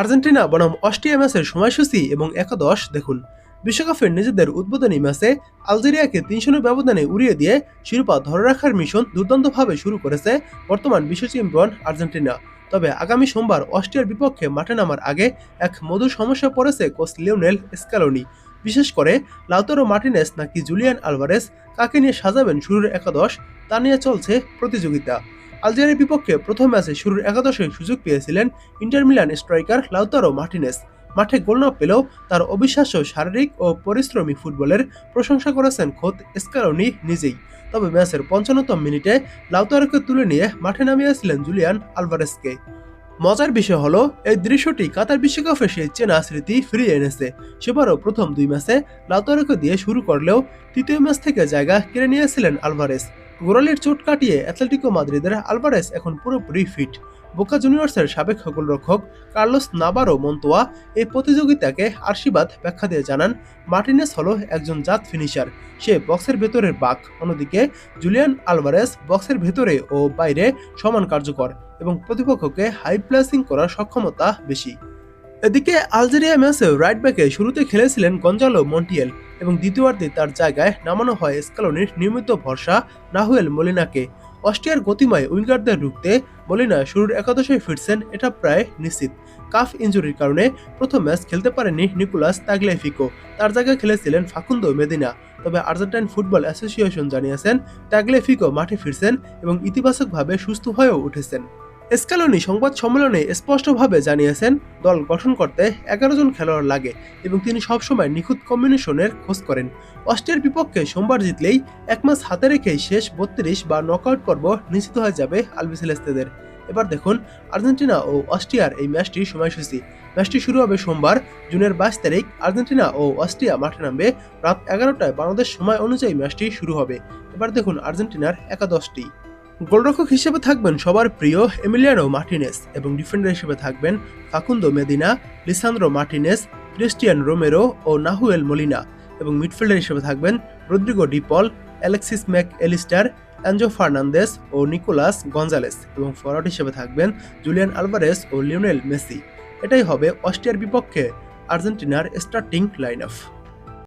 Argentina বনাম Austria ম্যাচের সময়সূচি এবং একাদশ দেখুন। বিশ্বকাপের নিজেদের উদ্বোধনী ম্যাচে আলজেরিয়াকে ৩-০ ব্যবধানে উড়িয়ে দিয়ে শিরোপা ধরে রাখার মিশন দুর্দান্তভাবে শুরু করেছে বর্তমান বিশ্ব চ্যাম্পিয়ন আর্জেন্টিনা। তবে আগামী সোমবার অস্ট্রিয়ার বিপক্ষে মাঠে নামার আগে এক মধুর সমস্যা পড়েছে কোচ লিওনেল স্ক্যালোনি। বিশেষ করে লাউতারো মার্টিনেজ নাকি জুলিয়ান আলভারেজ কাকে নিয়ে সাজাবেন শুরুর একাদশ, তা নিয়ে চলছে প্রতিযোগিতা। আলজেরিয়ার বিপক্ষে প্রথম ম্যাচে শুরুর একাদশে সুযোগ পেয়েছিলেন inter Milan striker Lautaro Martinez. মাঠে গোল না পেলেও তার অবিশ্বাস্য শারীরিক ও পরিশ্রমী ফুটবলের প্রশংসা করেছেন খোদ স্ক্যালোনি নিজেই। তবে ম্যাচের ৫৫তম মিনিটে লাউতারোকে তুলে নিয়ে মাঠে নামিয়েছিলেন জুলিয়ান আলভারেজকে। মজার বিষয় হলো এই দৃশ্যটি কাতার বিশ্বকাপে সেই চেনা স্মৃতি ফিরিয়ে এনেছে। সেবারও প্রথম দুই ম্যাচে লাউতারোকে দিয়ে শুরু করলেও তৃতীয় ম্যাচ থেকে জায়গা কেড়ে নিয়েছিলেন আলভারেজ। গোড়ালির চোট কাটিয়ে অ্যাটলেটিকো মাদ্রিদের আলভারেজ এখন পুরোপুরি ফিট। বোকা জুনিয়র্সের সাবেক গোলরক্ষক কার্লোস নাভারো মন্তোয়া এই প্রতিযোগিতাকে আশীর্বাদ ব্যাখ্যা দিয়ে জানান, মার্টিনেজ হলো একজন জাত ফিনিশার, সে বক্সের ভেতরের বাঘ। অন্যদিকে জুলিয়ান আলভারেজ বক্সের ভেতরে ও বাইরে সমান কার্যকর এবং প্রতিপক্ষকে হাই প্লেসিং করার সক্ষমতা বেশি। এদিকে আলজেরিয়া ম্যাচেও রাইট ব্যাকে শুরুতে খেলেছিলেন গঞ্জালো মন্টিয়েল এবং দ্বিতীয়ার্ধে তার জায়গায় নামানো হয় স্ক্যালোনির নিয়মিত ভরসা নাহুয়েল মলিনাকে। অস্ট্রিয়ার গতিময় উইঙ্গারদের রুখতে মলিনা শুরুর একাদশে ফিরছেন এটা প্রায় নিশ্চিত। কাফ ইনজুরির কারণে প্রথম ম্যাচ খেলতে পারেননি নিকোলাস তাগলিয়াফিকো, তার জায়গায় খেলেছিলেন ফাকুন্দো মেদিনা। তবে আর্জেন্টাইন ফুটবল অ্যাসোসিয়েশন জানিয়েছেন তাগলিয়াফিকো মাঠে ফিরছেন এবং ইতিবাচকভাবে সুস্থ হয়েও উঠেছেন। স্ক্যালোনি সংবাদ সম্মেলনে স্পষ্টভাবে জানিয়েছেন দল গঠন করতে ১১ জন খেলোয়াড় লাগে এবং তিনি সবসময় নিখুঁত কম্বিনেশনের খোঁজ করেন। অস্ট্রিয়ার বিপক্ষে সোমবার জিতলেই এক ম্যাচ হাতে রেখেই শেষ ৩২ বা নকআউট পর্ব নিশ্চিত হয়ে যাবে আলবিসেলেস্তেদের। এবার দেখুন আর্জেন্টিনা ও অস্ট্রিয়ার এই ম্যাচটির সময়সূচি। ম্যাচটি শুরু হবে সোমবার জুনের ২২ তারিখ। আর্জেন্টিনা ও অস্ট্রিয়া মাঠে নামবে রাত ১১টায় বাংলাদেশ সময় অনুযায়ী ম্যাচটি শুরু হবে। এবার দেখুন আর্জেন্টিনার একাদশটি। গোলরক্ষক হিসেবে থাকবেন সবার প্রিয় এমিলিয়ানো মার্টিনেজ এবং ডিফেন্ডার হিসেবে থাকবেন Facundo Medina, Lisandro Martinez, Cristian Romero ও নাহুয়েল মলিনা এবং মিডফিল্ডার হিসেবে থাকবেন Rodrigo De Paul, Alexis Mac Allister, Enzo Fernandez ও নিকোলাস গঞ্জালেস এবং ফরওয়ার্ড হিসেবে থাকবেন জুলিয়ান আলভারেজ ও লিওনেল মেসি। এটাই হবে অস্ট্রিয়ার বিপক্ষে আর্জেন্টিনার স্টার্টিং লাইন আপ।